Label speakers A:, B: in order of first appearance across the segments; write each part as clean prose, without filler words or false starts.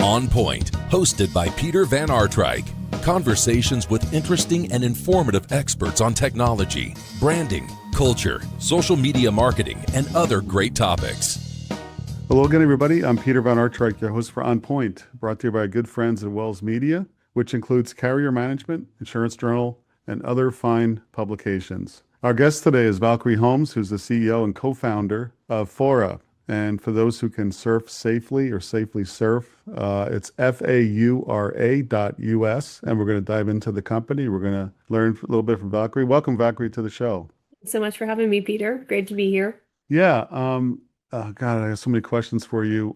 A: On Point, hosted by Peter Van Artryk. Conversations with interesting and informative experts on technology, branding, culture, social media marketing, and other great topics.
B: Hello again, everybody. I'm Peter Van Artryk, your host for On Point, brought to you by our good friends at Wells Media, which includes Carrier Management, Insurance Journal, and other fine publications. Our guest today is Valkyrie Holmes, who's the CEO and co-founder of Faura. And for those who can surf safely or safely surf, it's faura.us. And we're going to dive into the company. We're going to learn a little bit from Valkyrie. Welcome, Valkyrie, to the show.
C: Thanks so much for having me, Peter. Great to be here.
B: Yeah. God, I have so many questions for you.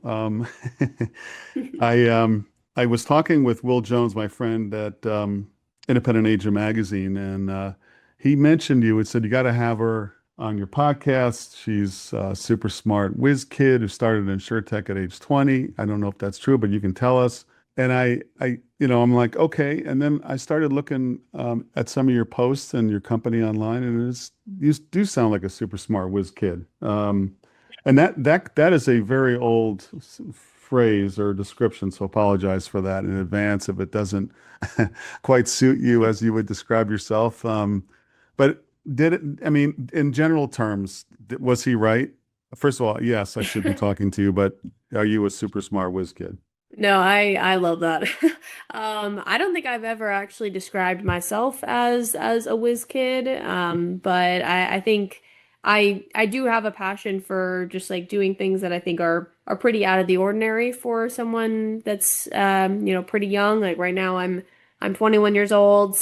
B: I was talking with Will Jones, my friend at Independent Agent Magazine, and he mentioned you and said you got to have her on your podcast. She's a super smart whiz kid who started InsurTech at age 20. I don't know if that's true, but you can tell us. And I'm like, okay. And then I started looking at some of your posts and your company online, and you do sound like a super smart whiz kid. And that is a very old phrase or description, so apologize for that in advance if it doesn't quite suit you as you would describe yourself. But in general terms, was he right? First of all, yes, I should be talking to you, but are you a super smart whiz kid?
C: No, I love that. I don't think I've ever actually described myself as a whiz kid. But I think I do have a passion for just like doing things that I think are pretty out of the ordinary for someone that's pretty young. Like right now I'm 21 years old.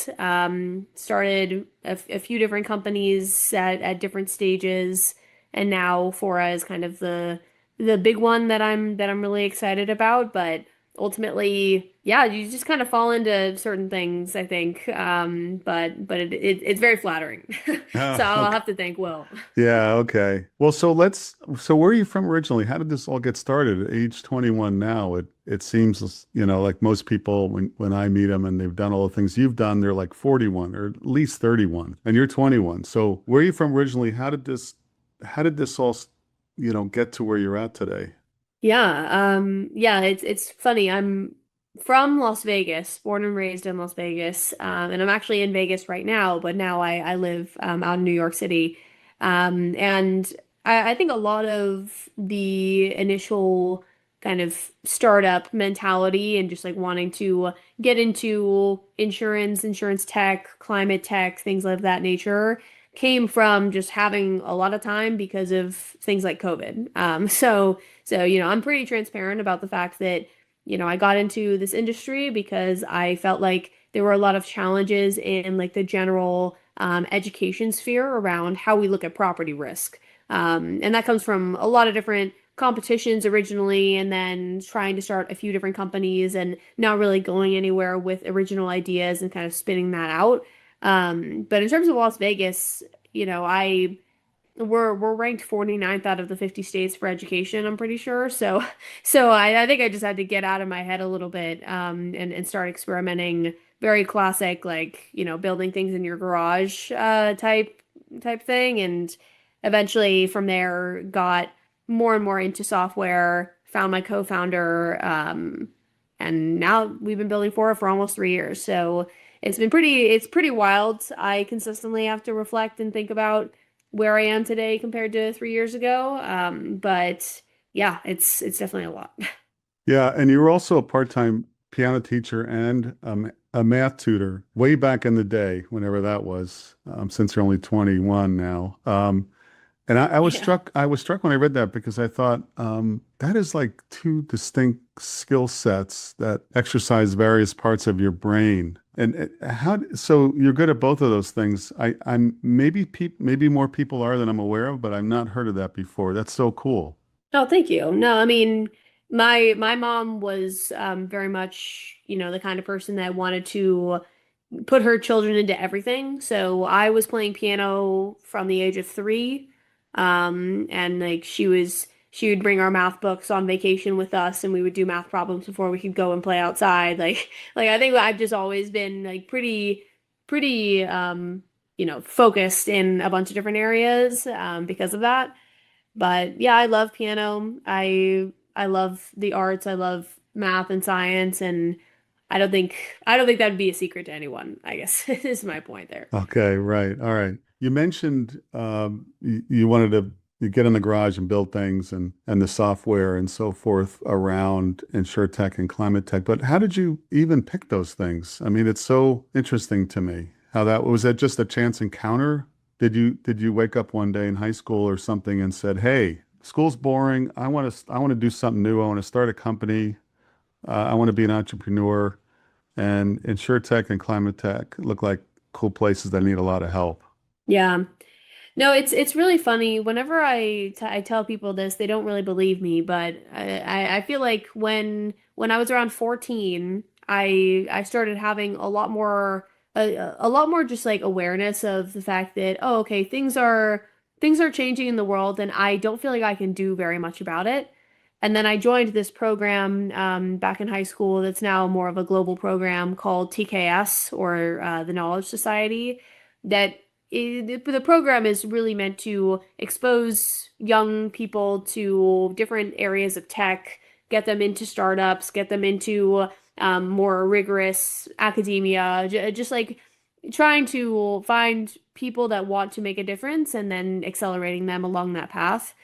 C: Started a few different companies at different stages, and now Faura is kind of the big one that I'm really excited about. But ultimately, yeah, you just kind of fall into certain things, I think. But it's very flattering. So I'll have to thank Will.
B: Yeah, okay. Well, so where are you from originally? How did this all get started? At age 21 now, it seems, like most people when I meet them and they've done all the things you've done, they're like 41 or at least 31, and you're 21. So where are you from originally? How did this all, get to where you're at today?
C: Yeah, it's funny. I'm from Las Vegas, born and raised in Las Vegas, and I'm actually in Vegas right now, but now I live out in New York City. And I think a lot of the initial kind of startup mentality and just like wanting to get into insurance tech, climate tech, things of that nature came from just having a lot of time because of things like COVID. So, I'm pretty transparent about the fact that, I got into this industry because I felt like there were a lot of challenges in like the general education sphere around how we look at property risk. And that comes from a lot of different competitions originally, and then trying to start a few different companies and not really going anywhere with original ideas and kind of spinning that out. But in terms of Las Vegas, we're ranked 49th out of the 50 states for education, I'm pretty sure. So I think I just had to get out of my head a little bit, and start experimenting, very classic, like, building things in your garage, type thing. And eventually from there got more and more into software, found my co-founder, and now we've been building for almost 3 years. So it's pretty wild. I consistently have to reflect and think about where I am today compared to 3 years ago. But yeah, it's definitely a lot.
B: Yeah, and you were also a part-time piano teacher and a math tutor way back in the day, whenever that was, since you're only 21 now. And I was struck when I read that, because I thought that is like two distinct skill sets that exercise various parts of your brain. And so you're good at both of those things. I'm maybe more people are than I'm aware of, but I've not heard of that before. That's so cool.
C: Oh, thank you. No, I mean, my mom was very much, the kind of person that wanted to put her children into everything. So I was playing piano from the age of 3. And like she would bring our math books on vacation with us, and we would do math problems before we could go and play outside. Like I think I've just always been like pretty focused in a bunch of different areas because of that. But yeah, I love piano. I love the arts. I love math and science, and I don't think that'd be a secret to anyone, I guess is my point there.
B: Okay, right. All right. You mentioned you wanted to you get in the garage and build things and the software and so forth around InsurTech and Climate Tech. But how did you even pick those things? I mean, it's so interesting to me. How that was that just a chance encounter? Did you wake up one day in high school or something and said, "Hey, school's boring. I want to do something new. I want to start a company. I want to be an entrepreneur." And InsurTech and Climate Tech look like cool places that need a lot of help.
C: Yeah. No, it's really funny. Whenever I tell people this, they don't really believe me, but I feel like when I was around 14, I started having a lot more just like awareness of the fact that, oh, okay, things are changing in the world, and I don't feel like I can do very much about it. And then I joined this program back in high school that's now more of a global program called TKS, or the Knowledge Society. The program is really meant to expose young people to different areas of tech, get them into startups, get them into more rigorous academia, just like trying to find people that want to make a difference and then accelerating them along that path.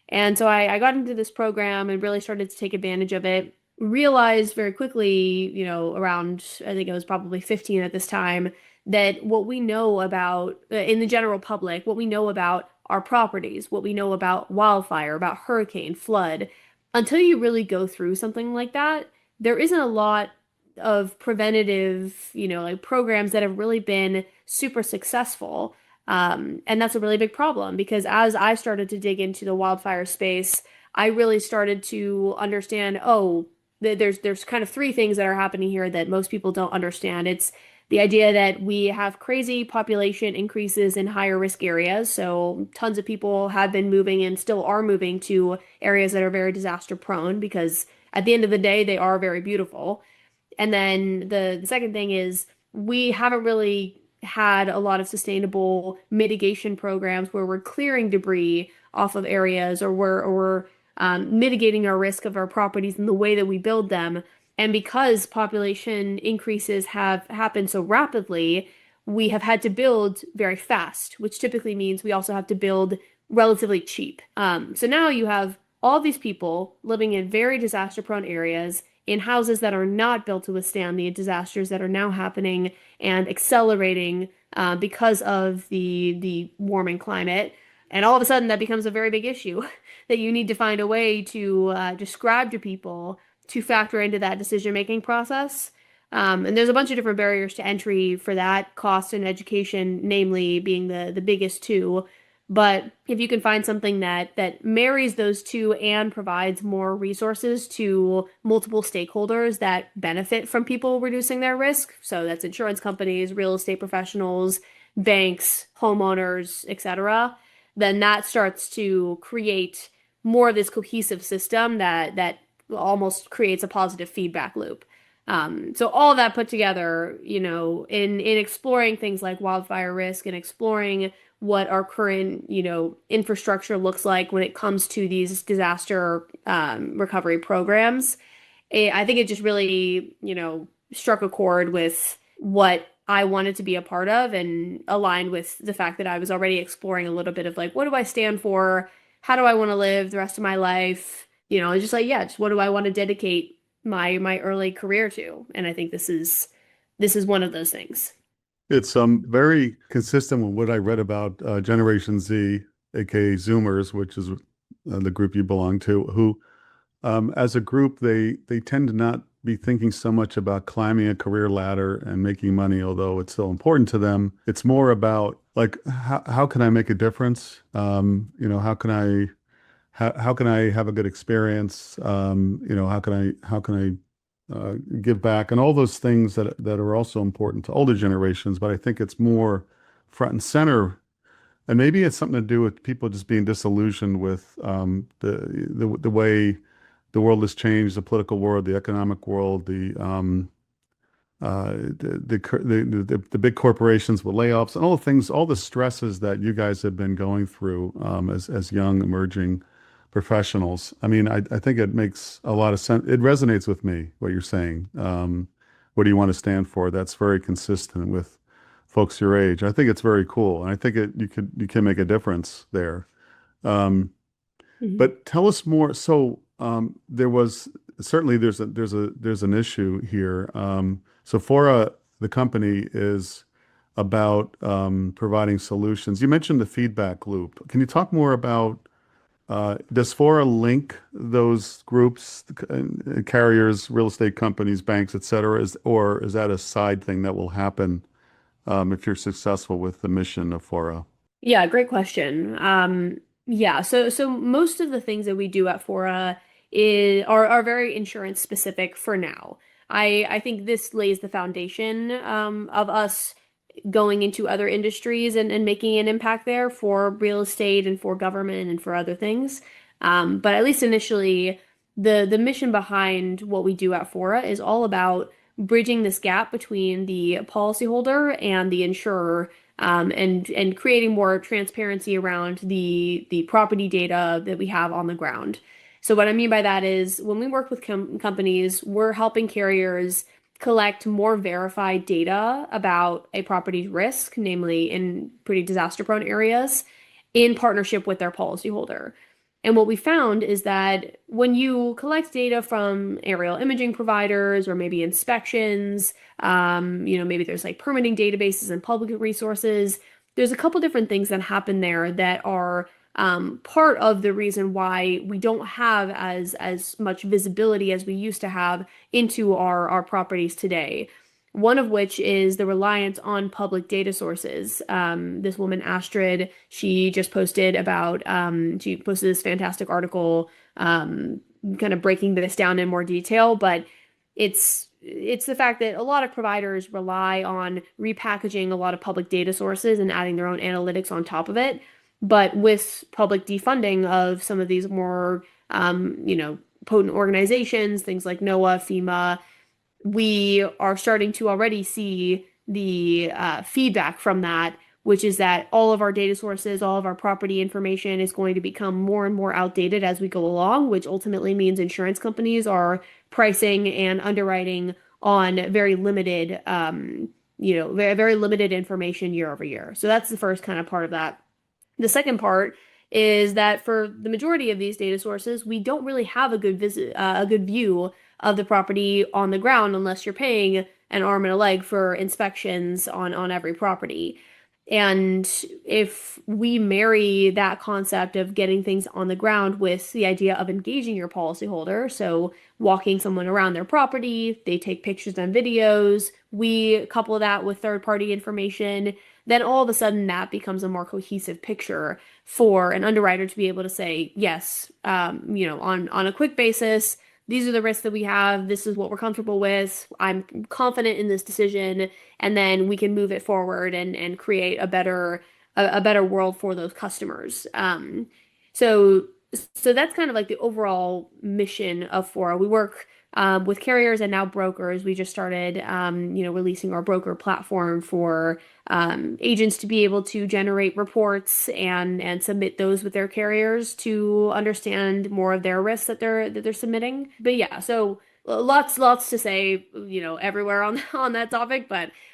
C: And so I got into this program and really started to take advantage of it. Realized very quickly, around, I think I was probably 15 at this time, that what we know about, in the general public, what we know about our properties, what we know about wildfire, about hurricane, flood, until you really go through something like that, there isn't a lot of preventative, like programs that have really been super successful. And that's a really big problem because as I started to dig into the wildfire space, I really started to understand, oh, there's kind of three things that are happening here that most people don't understand. It's the idea that we have crazy population increases in higher risk areas. So tons of people have been moving and still are moving to areas that are very disaster prone because at the end of the day, they are very beautiful. And then the second thing is we haven't really had a lot of sustainable mitigation programs where we're clearing debris off of areas or we're mitigating our risk of our properties in the way that we build them. And because population increases have happened so rapidly, we have had to build very fast, which typically means we also have to build relatively cheap. So now you have all these people living in very disaster-prone areas in houses that are not built to withstand the disasters that are now happening and accelerating because of the warming climate. And all of a sudden, that becomes a very big issue that you need to find a way to describe to people to factor into that decision-making process. And there's a bunch of different barriers to entry for that, cost and education, namely being the biggest two. But if you can find something that marries those two and provides more resources to multiple stakeholders that benefit from people reducing their risk, so that's insurance companies, real estate professionals, banks, homeowners, etc., then that starts to create more of this cohesive system that almost creates a positive feedback loop. So all that put together, in exploring things like wildfire risk and exploring what our current, infrastructure looks like when it comes to these disaster recovery programs, I think it just really, struck a chord with what I wanted to be a part of and aligned with the fact that I was already exploring a little bit of like, what do I stand for? How do I want to live the rest of my life? Just like, yeah, just what do I want to dedicate my early career to? And I think this is one of those things.
B: It's very consistent with what I read about Generation Z, aka Zoomers, which is the group you belong to, who as a group they tend to not be thinking so much about climbing a career ladder and making money, although it's still important to them. It's more about like how can I make a difference? How can I have a good experience? How can I give back and all those things that are also important to older generations. But I think it's more front and center, and maybe it's something to do with people just being disillusioned with the way the world has changed, the political world, the economic world, the big corporations with layoffs and all the stresses that you guys have been going through as young emerging professionals. I mean, I think it makes a lot of sense. It resonates with me, what you're saying. What do you want to stand for? That's very consistent with folks your age. I think it's very cool. And I think you can make a difference there. Um,
C: Mhm.
B: but tell us more. So there was certainly there's an issue here. So Fora, the company, is about providing solutions. You mentioned the feedback loop. Can you talk more about does Fora link those groups, carriers, real estate companies, banks, et cetera, or is that a side thing that will happen if you're successful with the mission of Fora?
C: Yeah, great question. Yeah, so most of the things that we do at Fora are very insurance specific for now. I think this lays the foundation of us going into other industries and making an impact there for real estate and for government and for other things. But at least initially, the mission behind what we do at Fora is all about bridging this gap between the policyholder and the insurer, and creating more transparency around the property data that we have on the ground. So what I mean by that is when we work with companies, we're helping carriers collect more verified data about a property's risk, namely in pretty disaster-prone areas, in partnership with their policyholder. And what we found is that when you collect data from aerial imaging providers or maybe inspections, maybe there's like permitting databases and public resources, there's a couple different things that happen there that are part of the reason why we don't have as much visibility as we used to have into our properties today. One of which is the reliance on public data sources. This woman, Astrid, she posted this fantastic article, kind of breaking this down in more detail, but it's the fact that a lot of providers rely on repackaging a lot of public data sources and adding their own analytics on top of it. But with public defunding of some of these more, potent organizations, things like NOAA, FEMA, we are starting to already see the feedback from that, which is that all of our data sources, all of our property information is going to become more and more outdated as we go along, which ultimately means insurance companies are pricing and underwriting on very limited, very limited information year over year. So that's the first kind of part of that. The second part is that for the majority of these data sources, we don't really have a good view of the property on the ground unless you're paying an arm and a leg for inspections on every property. And if we marry that concept of getting things on the ground with the idea of engaging your policyholder, so walking someone around their property, they take pictures and videos, we couple that with third-party information, then all of a sudden that becomes a more cohesive picture for an underwriter to be able to say, yes, on a quick basis, these are the risks that we have. This is what we're comfortable with. I'm confident in this decision, and then we can move it forward and create a better world for those customers. So that's kind of like the overall mission of Fora. We work with carriers and now brokers. We just started, releasing our broker platform for agents to be able to generate reports and submit those with their carriers to understand more of their risks that they're submitting. But yeah, so lots to say, everywhere on on that topic,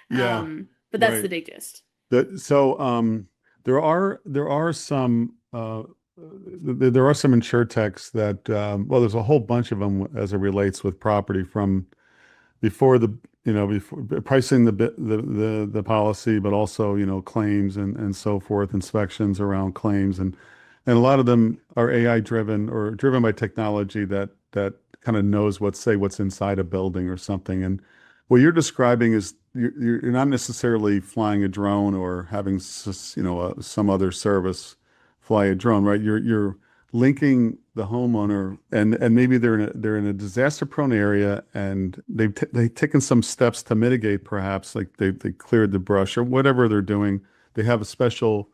B: Yeah,
C: but that's the
B: right.
C: big gist.
B: There are some there are some insurtechs that well, there's a whole bunch of them as it relates with property from before before pricing the policy, but also claims and so forth, inspections around claims, and a lot of them are AI driven or driven by technology that kind of knows what's inside a building or something. And what you're describing is you're not necessarily flying a drone or having some other service fly a drone, right? You're linking the homeowner, and maybe they're in a disaster prone area, and they've taken some steps to mitigate, perhaps like they cleared the brush or whatever they're doing. They have a special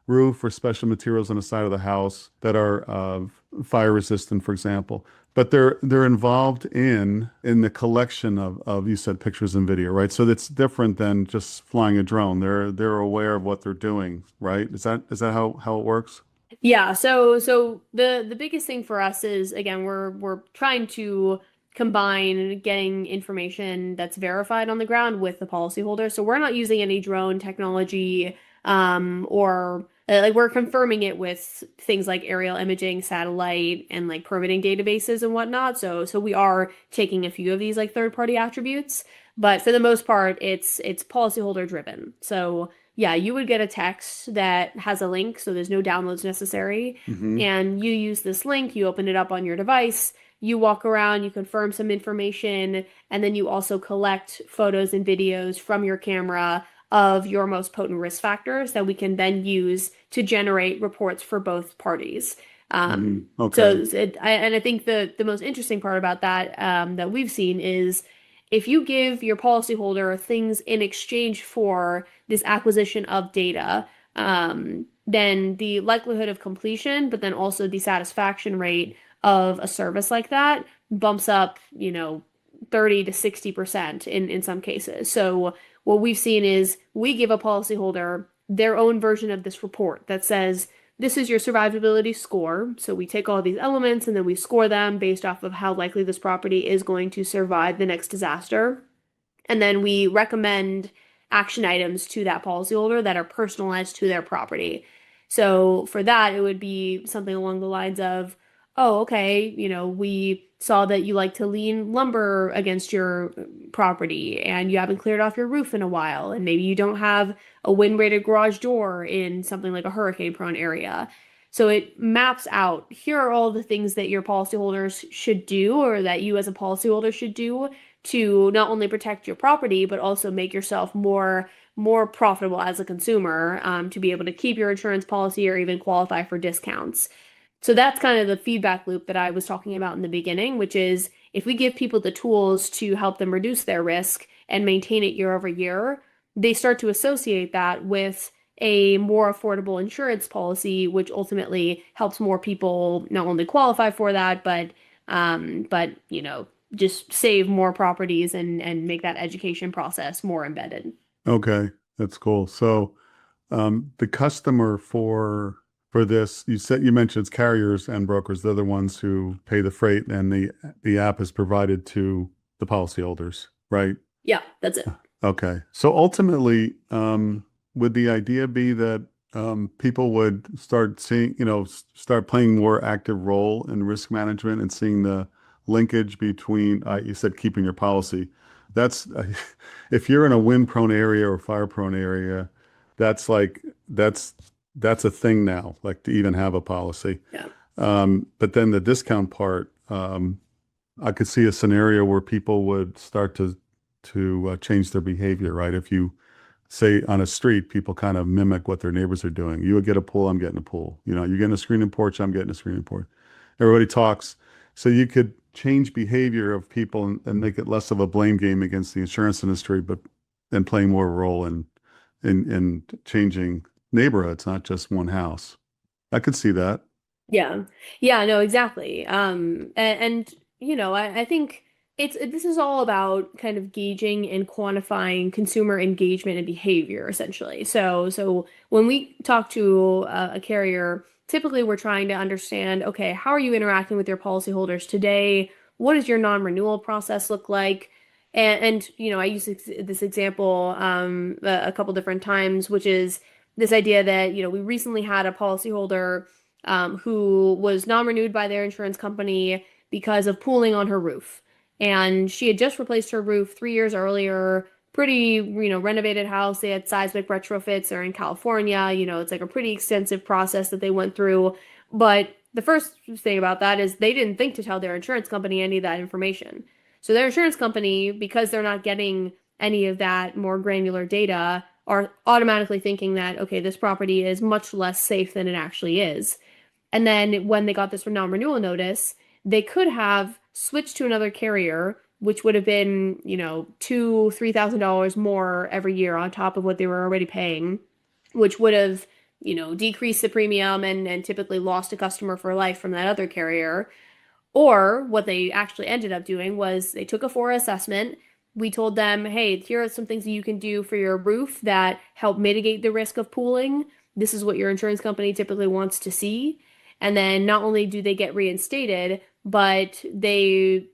B: roof or special materials on the side of the house that are fire resistant, for example. But they're involved in the collection of you said pictures and video, right? So that's different than just flying a drone. They're aware of what they're doing, right? Is that how it works?
C: Yeah, so the biggest thing for us is again we're trying to combine getting information that's verified on the ground with the policyholder. So we're not using any drone technology or like we're confirming it with things like aerial imaging, satellite, and like permitting databases and whatnot. So we are taking a few of these like third-party attributes, but for the most part it's policyholder driven. So yeah, you would get a text that has a link, so there's no downloads necessary.
B: Hmm.
C: And you use this link, you open it up on your device, you walk around, you confirm some information, and then you also collect photos and videos from your camera of your most potent risk factors that we can then use to generate reports for both parties.
B: Hmm.
C: Um,
B: Okay.
C: so and I think the most interesting part about that that we've seen is if you give your policyholder things in exchange for this acquisition of data, then the likelihood of completion, but then also the satisfaction rate of a service like that bumps up, 30 to 60% in some cases. So what we've seen is we give a policyholder their own version of this report that says, this is your survivability score. So we take all these elements and then we score them based off of how likely this property is going to survive the next disaster. And then we recommend action items to that policyholder that are personalized to their property. So for that, it would be something along the lines of, oh, okay, we saw that you like to lean lumber against your property and you haven't cleared off your roof in a while, and maybe you don't have a wind-rated garage door in something like a hurricane-prone area. So it maps out, here are all the things that your policyholders should do or that you as a policyholder should do to not only protect your property, but also make yourself more profitable as a consumer, to be able to keep your insurance policy or even qualify for discounts. So that's kind of the feedback loop that I was talking about in the beginning, which is if we give people the tools to help them reduce their risk and maintain it year over year, they start to associate that with a more affordable insurance policy, which ultimately helps more people not only qualify for that, but just save more properties and make that education process more embedded.
B: Okay. That's cool. So, the customer for this, you mentioned it's carriers and brokers. They're the ones who pay the freight, and the app is provided to the policyholders, right?
C: Yeah, that's it.
B: Okay. So ultimately, would the idea be that people would start seeing, start playing more active role in risk management and seeing the linkage between, you said keeping your policy. That's if you're in a wind-prone area or fire-prone area, that's like that's a thing now, like to even have a policy.
C: Yeah.
B: But then the discount part, I could see a scenario where people would start to change their behavior, right? If you say on a street, people kind of mimic what their neighbors are doing. You would get a pool, I'm getting a pool. You're getting a screening porch, I'm getting a screening porch. Everybody talks. So you could change behavior of people and make it less of a blame game against the insurance industry, but then playing more role in changing neighborhoods, not just one house. I could see that.
C: Yeah. Yeah, no, exactly. I think this is all about kind of gauging and quantifying consumer engagement and behavior, essentially. So when we talk to a carrier, typically we're trying to understand, okay, how are you interacting with your policyholders today? What does your non-renewal process look like? And I use this example a couple different times, which is this idea that, we recently had a policyholder who was non-renewed by their insurance company because of pooling on her roof. And she had just replaced her roof 3 years earlier. Pretty, renovated house. They had seismic retrofits. They're in California. It's like a pretty extensive process that they went through. But the first thing about that is they didn't think to tell their insurance company any of that information. So their insurance company, because they're not getting any of that more granular data, are automatically thinking that, okay, this property is much less safe than it actually is. And then when they got this non-renewal notice, they could have switched to another carrier, which would have been, $2,000, $3,000 more every year on top of what they were already paying, which would have, decreased the premium and typically lost a customer for life from that other carrier. Or what they actually ended up doing was they took a FORA assessment. We told them, hey, here are some things that you can do for your roof that help mitigate the risk of pooling. this is what your insurance company typically wants to see. And then not only do they get reinstated, but they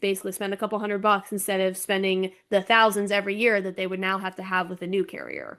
C: basically spend a couple $100 instead of spending the thousands every year that they would now have to have with a new carrier.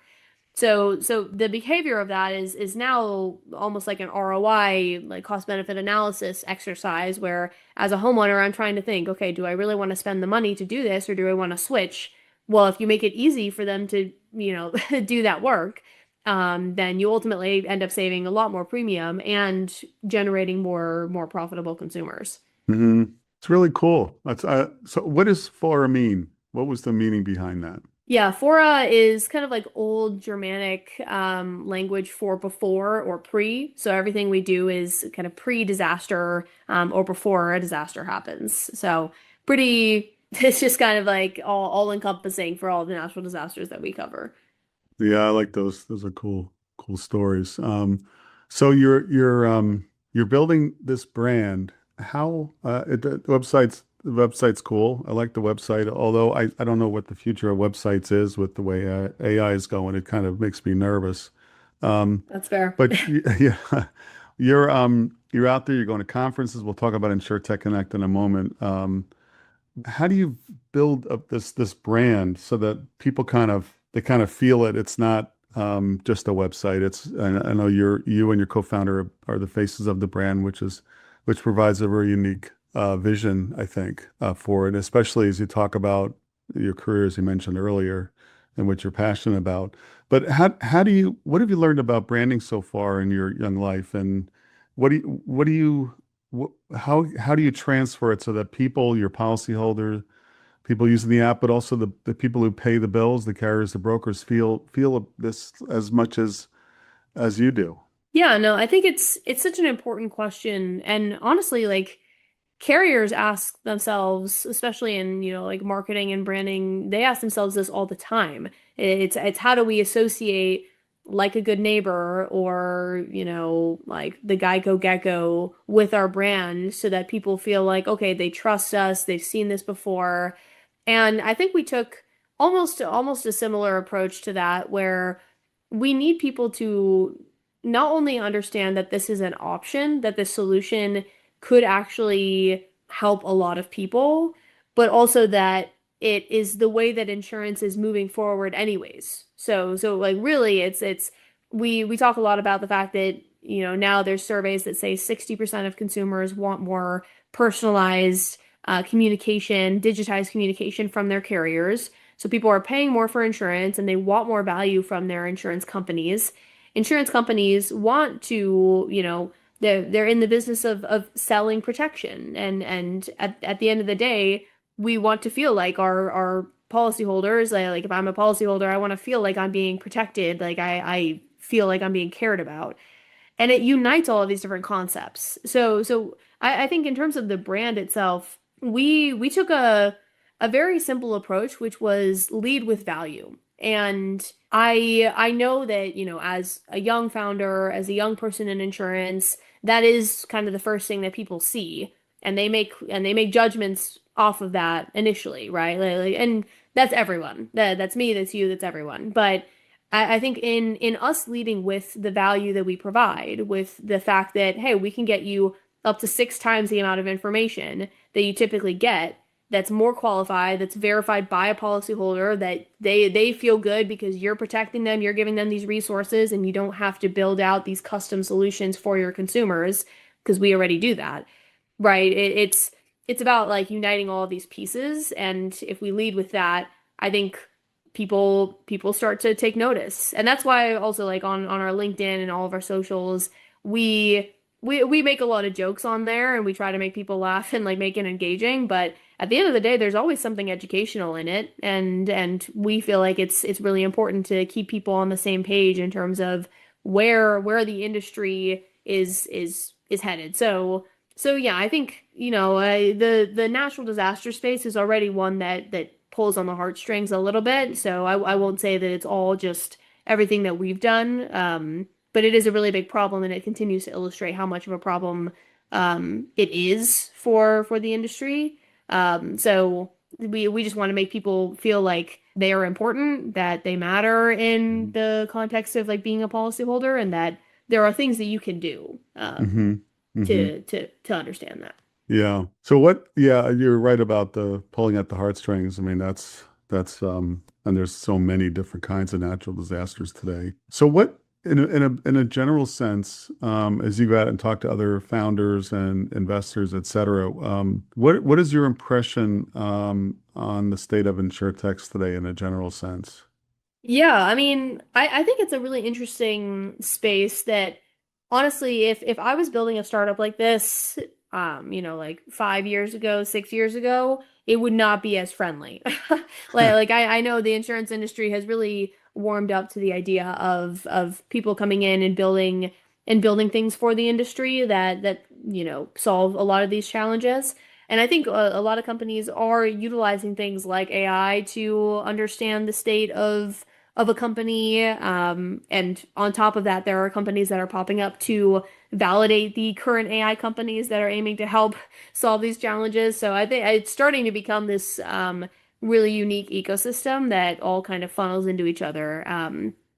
C: So the behavior of that is now almost like an ROI, like cost benefit analysis exercise, where as a homeowner, I'm trying to think, okay, do I really want to spend the money to do this or do I want to switch? Well, if you make it easy for them to, do that work, then you ultimately end up saving a lot more premium and generating more profitable consumers.
B: Hmm. It's really cool. That's so. What does Fora mean? What was the meaning behind that?
C: Yeah, fora is kind of like old Germanic language for before or pre. So everything we do is kind of pre-disaster or before a disaster happens. So pretty, it's just kind of like all encompassing for all the natural disasters that we cover.
B: Yeah, I like those. Those are cool stories. So you're building this brand. How the website's cool. I like the website, although I don't know what the future of websites is with the way AI is going. It kind of makes me nervous. Um,
C: That's fair.
B: but yeah, you're out there. You're going to conferences. We'll talk about InsurTech Connect in a moment. How do you build up this brand so that people they kind of feel it? It's not just a website. I know you and your co-founder are the faces of the brand, which provides a very unique vision, I think, for it, especially as you talk about your career, as you mentioned earlier, and what you're passionate about. But what have you learned about branding so far in your young life, and what do you how do you transfer it so that people, your policyholders, people using the app, but also the people who pay the bills, the carriers, the brokers feel this as much as you do?
C: Yeah, no, I think it's such an important question. And honestly, like carriers ask themselves, especially in, like marketing and branding, they ask themselves this all the time. It's how do we associate like a good neighbor or, like the Geico Gecko with our brand so that people feel like, okay, they trust us, they've seen this before. And I think we took almost a similar approach to that where we need people to not only understand that this is an option, that this solution could actually help a lot of people, but also that it is the way that insurance is moving forward anyways. So like really it's we talk a lot about the fact that, now there's surveys that say 60% of consumers want more personalized communication, digitized communication from their carriers. So people are paying more for insurance and they want more value from their insurance companies. Insurance companies want to, they're in the business of selling protection. And at the end of the day, we want to feel like our policyholders, like if I'm a policyholder, I want to feel like I'm being protected, like I feel like I'm being cared about. And it unites all of these different concepts. So I think in terms of the brand itself, we took a very simple approach, which was lead with value. And I know that, as a young founder, as a young person in insurance, that is kind of the first thing that people see, and they make judgments off of that initially, right? And that's everyone. That's me, that's you, that's everyone. But I think in us leading with the value that we provide, with the fact that, hey, we can get you up to 6 times the amount of information that you typically get, that's more qualified, that's verified by a policyholder, that they feel good because you're protecting them, you're giving them these resources, and you don't have to build out these custom solutions for your consumers because we already do that, right? It's about like uniting all of these pieces, and if we lead with that, I think people start to take notice. And that's why also like on our LinkedIn and all of our socials, we make a lot of jokes on there and we try to make people laugh and like make it engaging, but at the end of the day there's always something educational in it, and we feel like it's really important to keep people on the same page in terms of where the industry is headed. So yeah, I think, the natural disaster space is already one that pulls on the heartstrings a little bit. So I won't say that it's all just everything that we've done. But it is a really big problem, and it continues to illustrate how much of a problem it is for the industry. So we just want to make people feel like they are important, that they matter in the context of like being a policyholder, and that there are things that you can do
B: Mm-hmm. Mm-hmm.
C: to understand that.
B: Yeah. So what, yeah, you're right about the pulling at the heartstrings. I mean, and there's so many different kinds of natural disasters today. So what, in a general sense, as you go out and talk to other founders and investors, et cetera, what is your impression, on the state of insurtechs today in a general sense?
C: Yeah, I mean, I think it's a really interesting space that honestly, if I was building a startup like this, like 5 years ago, 6 years ago, it would not be as friendly. Like I know the insurance industry has really warmed up to the idea of people coming in and building things for the industry that solve a lot of these challenges. And I think a lot of companies are utilizing things like AI to understand the state of a company. And on top of that, there are companies that are popping up to validate the current AI companies that are aiming to help solve these challenges. So I think it's starting to become this really unique ecosystem that all kind of funnels into each other,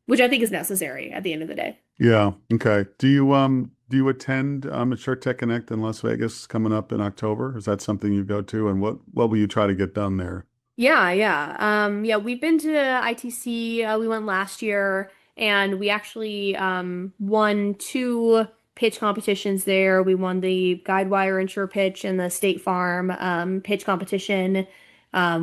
C: which I think is necessary at the end of the day.
B: Yeah. Okay. Do you attend InsurTech Connect in Las Vegas coming up in October? Is that something you go to, and what will you try to get done there?
C: Yeah, yeah. Yeah, we've been to ITC. We went last year and we actually won two pitch competitions there. We won the Guidewire Insure pitch and the State Farm pitch competition,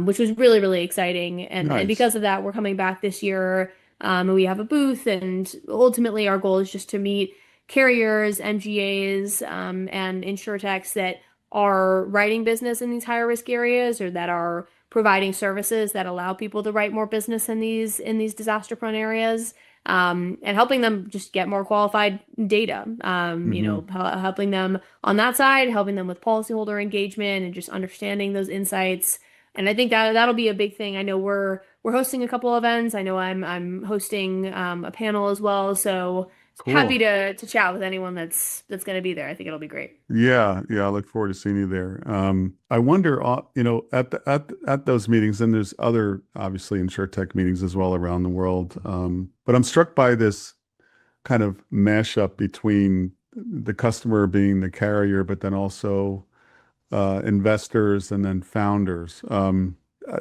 C: which was really, really exciting. And
B: Nice.
C: because of that, we're coming back this year. And we have a booth, and ultimately our goal is just to meet carriers, MGAs, and insurtechs that are writing business in these higher risk areas, or that are providing services that allow people to write more business in these disaster prone areas, and helping them just get more qualified data.
B: Hmm.
C: Helping them on that side, helping them with policyholder engagement and just understanding those insights. And I think that that'll be a big thing. I know we're hosting a couple events. I know I'm hosting a panel as well. So happy
B: Cool.
C: to chat with anyone that's going to be there. I think it'll be great.
B: Yeah, yeah, I look forward to seeing you there. I wonder, at those meetings, and there's other obviously InsurTech meetings as well around the world. But I'm struck by this kind of mashup between the customer being the carrier, but then also investors and then founders.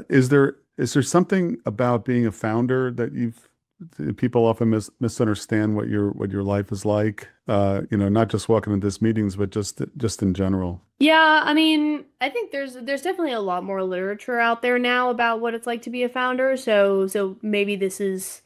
B: Is there something about being a founder that people often misunderstand what your life is like? Not just walking into these meetings, but just in general.
C: Yeah, I mean, I think there's definitely a lot more literature out there now about what it's like to be a founder. So maybe this is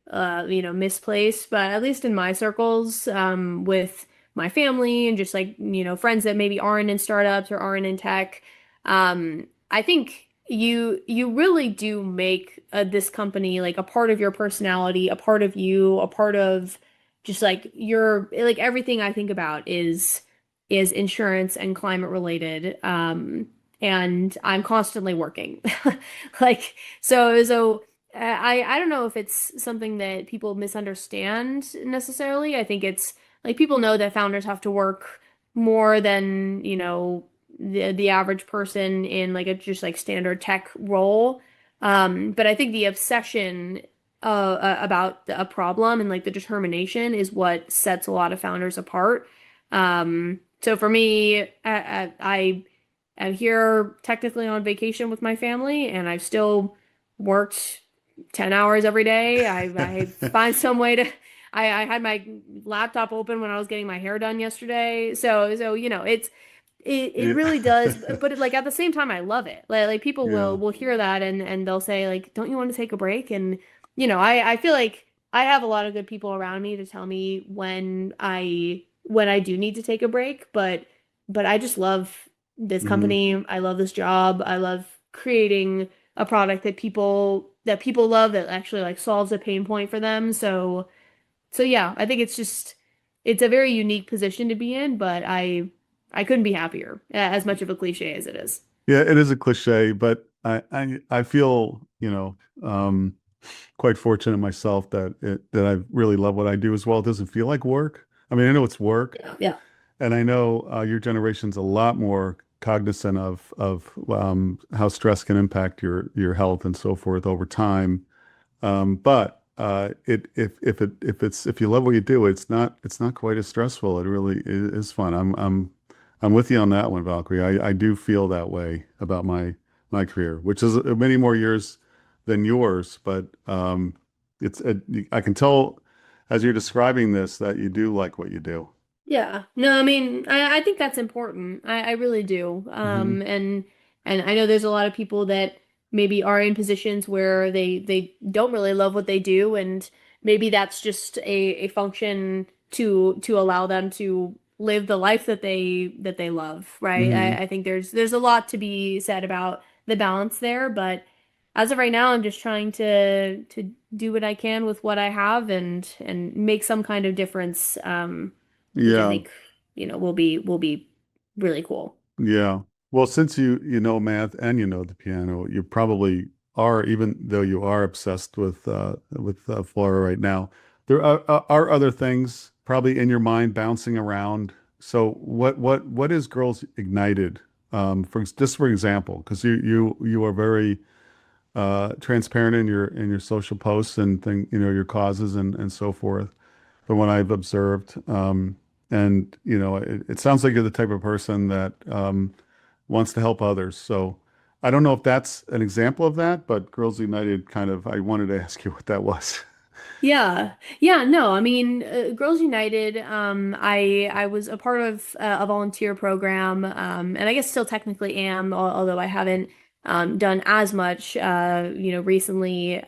C: misplaced, but at least in my circles, with my family and just like, friends that maybe aren't in startups or aren't in tech, I think you really do make this company like a part of your personality, a part of you, a part of just like your like everything I think about is insurance and climate related. And I'm constantly working. Like so I don't know if it's something that people misunderstand necessarily. I think it's like people know that founders have to work more than, the average person in like a just like standard tech role. But I think the obsession about a problem and like the determination is what sets a lot of founders apart. So for me, I am here technically on vacation with my family, and I've still worked 10 hours every day. I find some way to. I had my laptop open when I was getting my hair done yesterday. So it
B: Yeah.
C: really does. But like at the same time, I love it. Like people will
B: Yeah.
C: will hear that and they'll say like, "Don't you want to take a break?" And I feel like I have a lot of good people around me to tell me when I do need to take a break. But I just love this
B: Mhm.
C: company. I love this job. I love creating a product that people love that actually like solves a pain point for them. So yeah, I think it's a very unique position to be in, but I couldn't be happier, as much of a cliche as it is.
B: Yeah, it is a cliche, but I feel, quite fortunate myself that I really love what I do as well. It doesn't feel like work. I mean, I know it's work,
C: Yeah.
B: and I know your generation's a lot more cognizant of how stress can impact your health and so forth over time. But if you love what you do, it's not quite as stressful. It really is fun. I'm with you on that one, Valkyrie. I do feel that way about my career, which is many more years than yours. But it's I can tell as you're describing this that you do like what you do.
C: Yeah. No, I mean, I think that's important. I really do.
B: Hmm.
C: And I know there's a lot of people that maybe are in positions where they don't really love what they do, and maybe that's just a function to allow them to live the life that they love, right?
B: Hmm.
C: I think there's a lot to be said about the balance there, but as of right now, I'm just trying to do what I can with what I have and make some kind of difference. Which I
B: Yeah.
C: think, will be really cool.
B: Yeah. Well, since you know math and you know the piano, you probably are, even though you are obsessed with Flora right now, there are other things probably in your mind bouncing around. So what is Girls Ignited? For example, because you are very transparent in your social posts and your causes and so forth, from what I've observed. And it sounds like you're the type of person that wants to help others. So I don't know if that's an example of that, but Girls United kind of, I wanted to ask you what that was.
C: Yeah. Yeah, no, I mean, Girls United, I was a part of a volunteer program, and I guess still technically am, although I haven't done as much recently,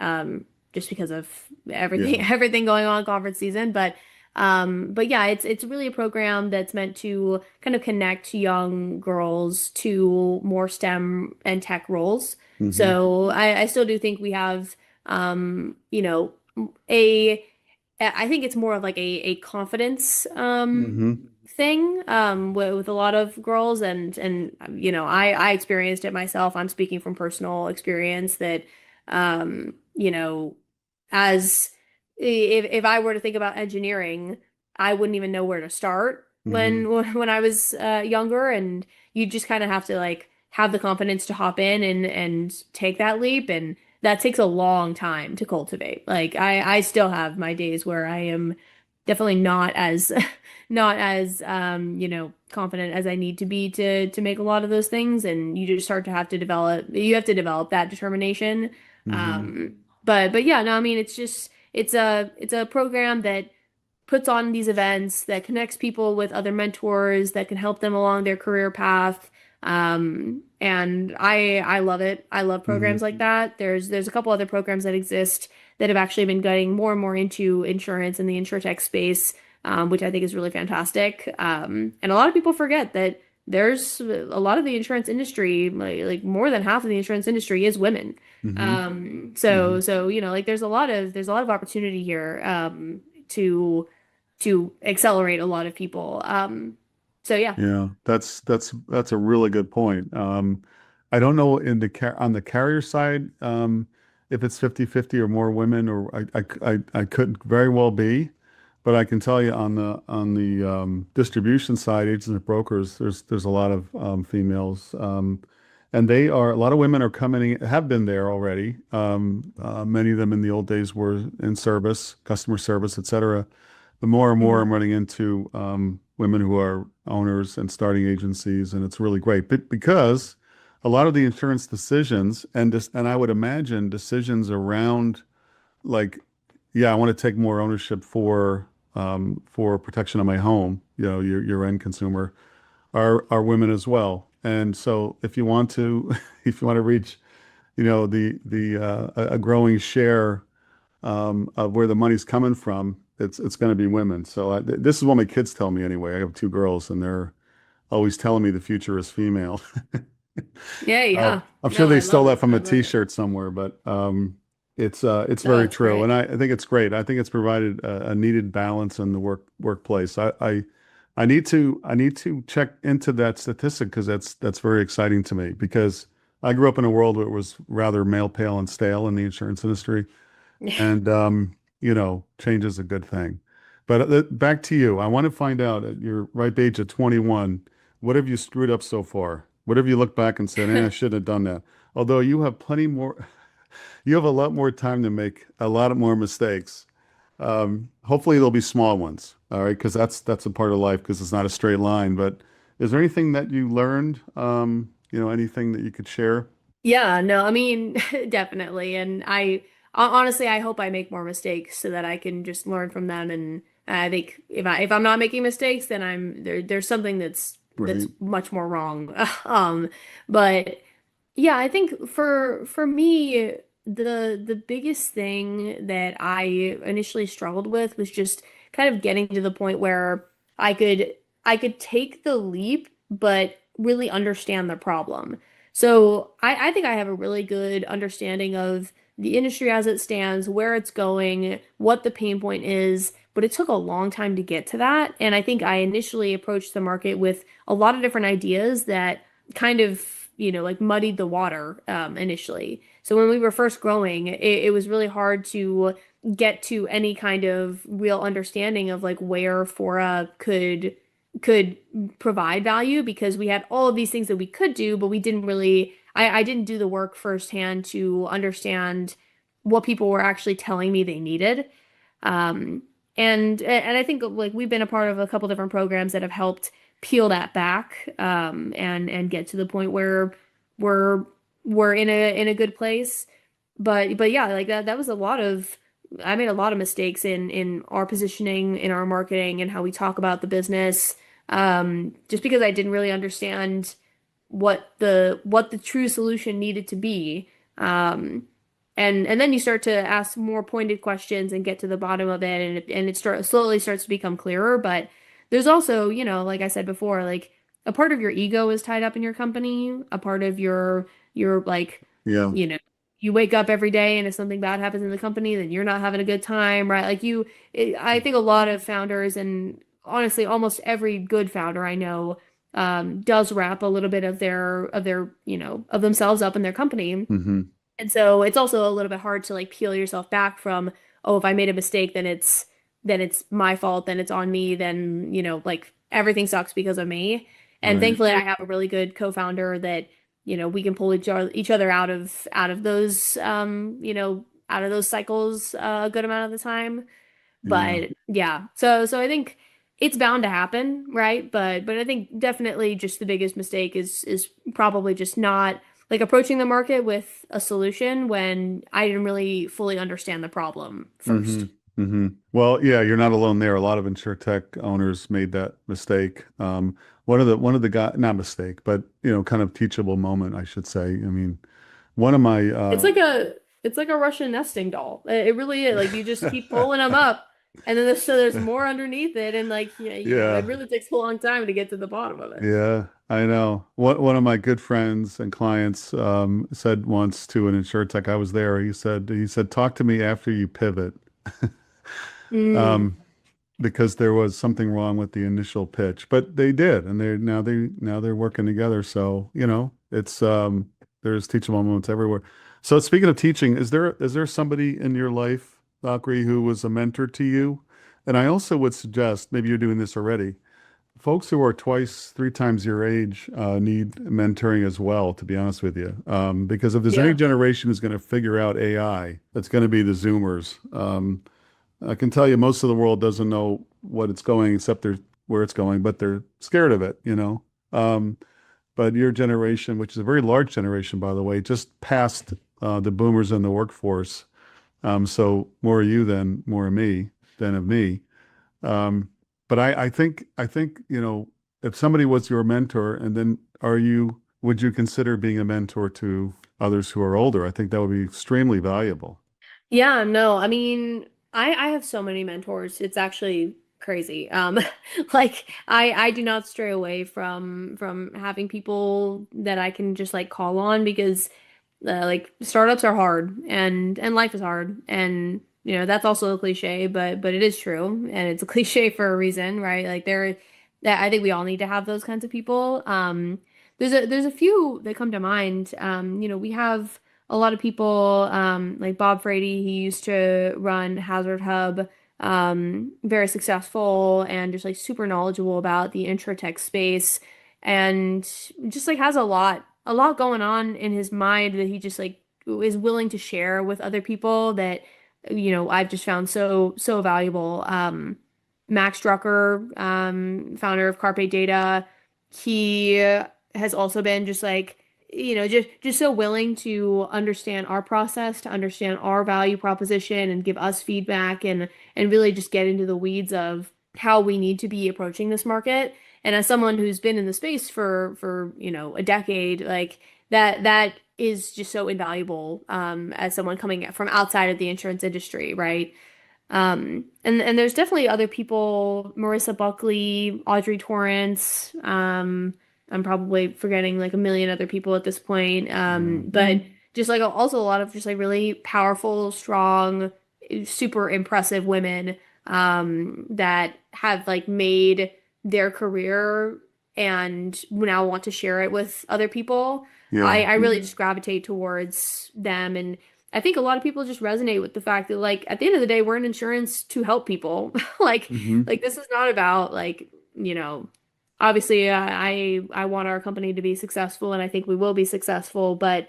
C: just because of everything
B: Yeah.
C: everything going on conference season. But yeah, it's really a program that's meant to kind of connect young girls to more STEM and tech roles.
B: Hmm.
C: So I still do think we have a I think it's more of like a confidence
B: Hmm.
C: thing with a lot of girls, and I experienced it myself. I'm speaking from personal experience that as if I were to think about engineering, I wouldn't even know where to start
B: Hmm.
C: when I was younger, and you just kind of have to like have the confidence to hop in and take that leap, and that takes a long time to cultivate. Like I still have my days where I am definitely not as not as confident as I need to be to make a lot of those things, and you just start to have to develop that determination.
B: Hmm.
C: Um but yeah, no, I mean it's a program that puts on these events that connects people with other mentors that can help them along their career path. And I love it. I love
B: Hmm.
C: programs like that. There's a couple other programs that exist that have actually been getting more and more into insurance and the insurtech space, which I think is really fantastic. And a lot of people forget that there's a lot of the insurance industry, like more than half of the insurance industry is women.
B: Hmm.
C: So like there's a lot of opportunity here to accelerate a lot of people. So yeah.
B: Yeah, that's a really good point. I don't know on the carrier side, if it's 50-50 or more women, or I could very well be, but I can tell you on the distribution side, agents and brokers, there's a lot of females, and a lot of women are coming, have been there already. Many of them in the old days were in service, customer service, etc. But more and more,
C: Mhm.
B: I'm running into women who are owners and starting agencies, and it's really great. But because a lot of the insurance decisions, and I would imagine decisions around, like, yeah, I want to take more ownership for protection of my home, your end consumer, are women as well. And so if you want to if you want to reach, the a growing share of where the money's coming from, it's going to be women. So this is what my kids tell me anyway. I have two girls, and they're always telling me the future is female.
C: Yeah, yeah.
B: I'm sure
C: No,
B: they
C: I
B: stole
C: love
B: that
C: it.
B: from
C: I
B: a
C: love it.
B: T-shirt somewhere, but it's
C: No,
B: very
C: it's
B: true, and
C: great.
B: I think it's great. I think it's provided a needed balance in the workplace. I need to check into that statistic because that's very exciting to me because I grew up in a world where it was rather male, pale, and stale in the insurance industry. And change is a good thing. But back to you. I want to find out at your ripe age of 21, what have you screwed up so far? What have you looked back and said, I shouldn't have done that? Although you have plenty more, you have a lot more time to make a lot more mistakes. Hopefully there'll be small ones, all right? Because that's a part of life because it's not a straight line. But is there anything that you learned? Anything that you could share?
C: Yeah, no, I mean, definitely. And honestly, I hope I make more mistakes so that I can just learn from them. And I think if I'm not making mistakes, then there's something that's
B: Right.
C: much more wrong. But yeah, I think for me, the biggest thing that I initially struggled with was just kind of getting to the point where I could I could take the leap, but really understand the problem. So I think I have a really good understanding of the industry as it stands, where it's going, what the pain point is, but it took a long time to get to that. And I think I initially approached the market with a lot of different ideas that kind of, like muddied the water initially. So when we were first growing, it was really hard to get to any kind of real understanding of like where Fora could provide value because we had all of these things that we could do, but we didn't really, I didn't do the work firsthand to understand what people were actually telling me they needed. Um, and I think like we've been a part of a couple different programs that have helped peel that back and get to the point where we're we're in a good place. But yeah, like that was a lot of I made a lot of mistakes in our positioning, in our marketing, and how we talk about the business. Just because I didn't really understand what the true solution needed to be. And then you start to ask more pointed questions and get to the bottom of it, and it slowly starts to become clearer. But there's also, like I said before, like a part of your ego is tied up in your company, a part of your like,
B: Yeah.
C: you know, you wake up every day and if something bad happens in the company, then you're not having a good time, right? I think a lot of founders and honestly almost every good founder I know does wrap a little bit of their of themselves up in their company.
B: Hmm.
C: And so it's also a little bit hard to like peel yourself back from, oh, if I made a mistake, then it's my fault, then it's on me, then, like everything sucks because of me. And
B: Right.
C: thankfully I have a really good co-founder that, we can pull each other out of those out of those cycles a good amount of the time.
B: Yeah.
C: But yeah, so I think it's bound to happen, right? But I think definitely just the biggest mistake is probably just not like approaching the market with a solution when I didn't really fully understand the problem
B: Hmm.
C: first.
B: Well, yeah, you're not alone there. A lot of insurtech owners made that mistake. One of the guy, not mistake, but kind of teachable moment, I should say. I mean, one of my
C: It's like a Russian nesting doll. It really is. Like you just keep pulling them up, and then there's more underneath it, and like it
B: yeah,
C: really takes a long time to get to the bottom of it.
B: yeah, I know. One of my good friends and clients said once to an insurtech, I was there. He said, talk to me after you pivot.
C: Mm.
B: Um, because there was something wrong with the initial pitch, but they did, and now they're working together. So, it's there's teachable moments everywhere. So speaking of teaching, is there somebody in your life, Valkyrie, who was a mentor to you? And I also would suggest, maybe you're doing this already, folks who are twice, three times your age need mentoring as well, to be honest with you. Because if there's any
C: Yeah.
B: generation who's going to figure out AI, it's going to be the Zoomers. I can tell you most of the world doesn't know what it's going, except where it's going, but they're scared of it. Um, but your generation, which is a very large generation, by the way, just passed the boomers in the workforce. So more of you than more of me than of me. Um, but I think, if somebody was your mentor, and then would you consider being a mentor to others who are older? I think that would be extremely valuable.
C: Yeah, no, I mean, I have so many mentors. It's actually crazy. Like I do not stray away from having people that I can just like call on because like startups are hard and life is hard and that's also a cliche, but it is true and it's a cliche for a reason, right? Like that I think we all need to have those kinds of people. There's a few that come to mind. We have a lot of people like Bob Frady. He used to run Hazard Hub, very successful and just like super knowledgeable about the insurtech space. and just like has a lot going on in his mind that he just like is willing to share with other people that, I've just found so valuable. Max Drucker, founder of Carpe Data, he has also been just like, just so willing to understand our process, to understand our value proposition and give us feedback and really just get into the weeds of how we need to be approaching this market. And as someone who's been in the space for a decade, like that is just so invaluable as someone coming from outside of the insurance industry, right? And there's definitely other people, Marissa Buckley, Audrey Torrance. I'm probably forgetting like a million other people at this point. But just like also a lot of just like really powerful, strong, super impressive women that have like made their career and now want to share it with other people.
B: Yeah.
C: I really just gravitate towards them. And I think a lot of people just resonate with the fact that like at the end of the day, we're in insurance to help people. Like this is not about like, obviously I want our company to be successful and I think we will be successful, but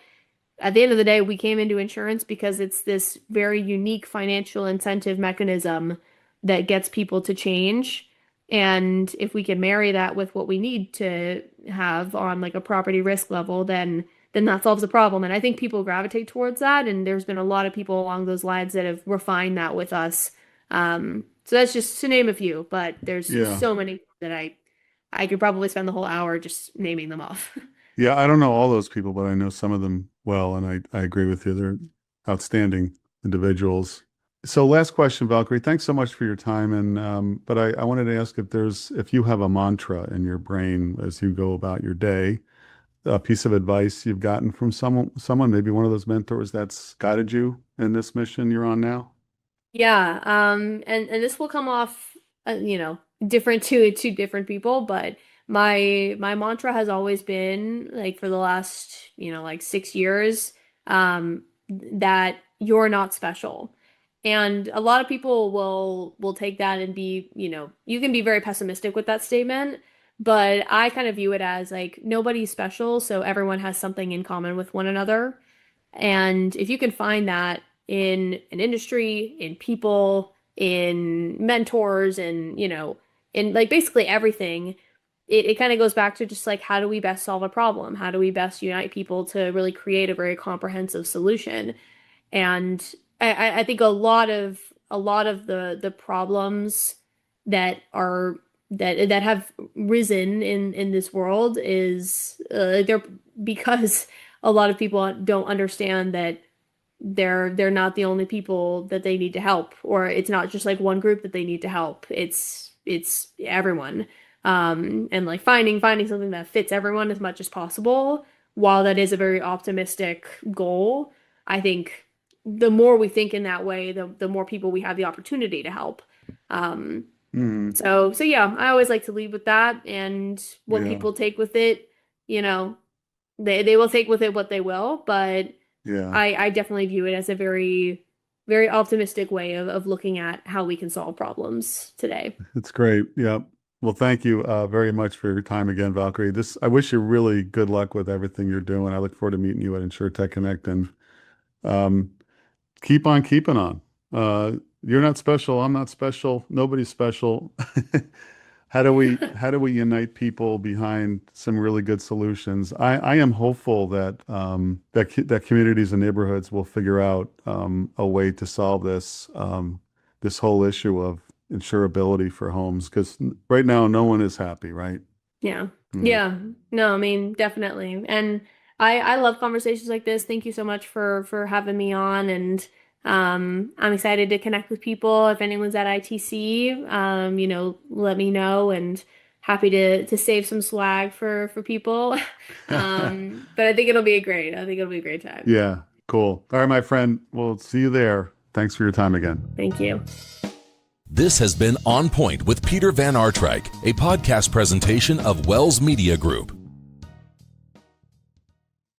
C: at the end of the day, we came into insurance because it's this very unique financial incentive mechanism that gets people to change. And if we can marry that with what we need to have on like a property risk level, then that solves the problem. And I think people gravitate towards that. And there's been a lot of people along those lines that have refined that with us. So that's just to name a few, but there's so many that I could probably spend the whole hour just naming them off.
B: Yeah, I don't know all those people, but I know some of them well, and I agree with you. They're outstanding individuals. So last question, Valkyrie, thanks so much for your time. And but I wanted to ask if you have a mantra in your brain as you go about your day, a piece of advice you've gotten from someone, maybe one of those mentors that's guided you in this mission you're on now.
C: Yeah. And this will come off, different to different people, but my mantra has always been like for the last, like 6 years, that you're not special. And a lot of people will take that and be, you can be very pessimistic with that statement, but I kind of view it as like nobody's special, so everyone has something in common with one another. And if you can find that in an industry, in people, in mentors, and, in like basically everything, it kind of goes back to just like, how do we best solve a problem? How do we best unite people to really create a very comprehensive solution? And I think a lot of the problems that have risen in this world is they're because a lot of people don't understand that they're not the only people that they need to help, or it's not just like one group that they need to help. It's everyone. And like finding something that fits everyone as much as possible, while that is a very optimistic goal, I think the more we think in that way, the more people we have the opportunity to help. So yeah, I always like to lead with that, and what people take with it, they will take with it what they will, but I definitely view it as a very, very optimistic way of looking at how we can solve problems today.
B: It's great. Yeah. Well, thank you very much for your time again, Valkyrie. I wish you really good luck with everything you're doing. I look forward to meeting you at InsurTech Connect, and keep on keeping on. You're not special. I'm not special. Nobody's special. How do we unite people behind some really good solutions? I am hopeful that that communities and neighborhoods will figure out a way to solve this whole issue of insurability for homes, because right now no one is happy, right?
C: Yeah. Yeah. No, I mean, definitely. And I love conversations like this. Thank you so much for having me on, and I'm excited to connect with people. If anyone's at ITC, let me know, and happy to save some swag for people. But I think it'll be a great time.
B: Yeah, cool. All right, my friend. We'll see you there. Thanks for your time again.
C: Thank you.
A: This has been On Point with Peter Van Artryk, a podcast presentation of Wells Media Group.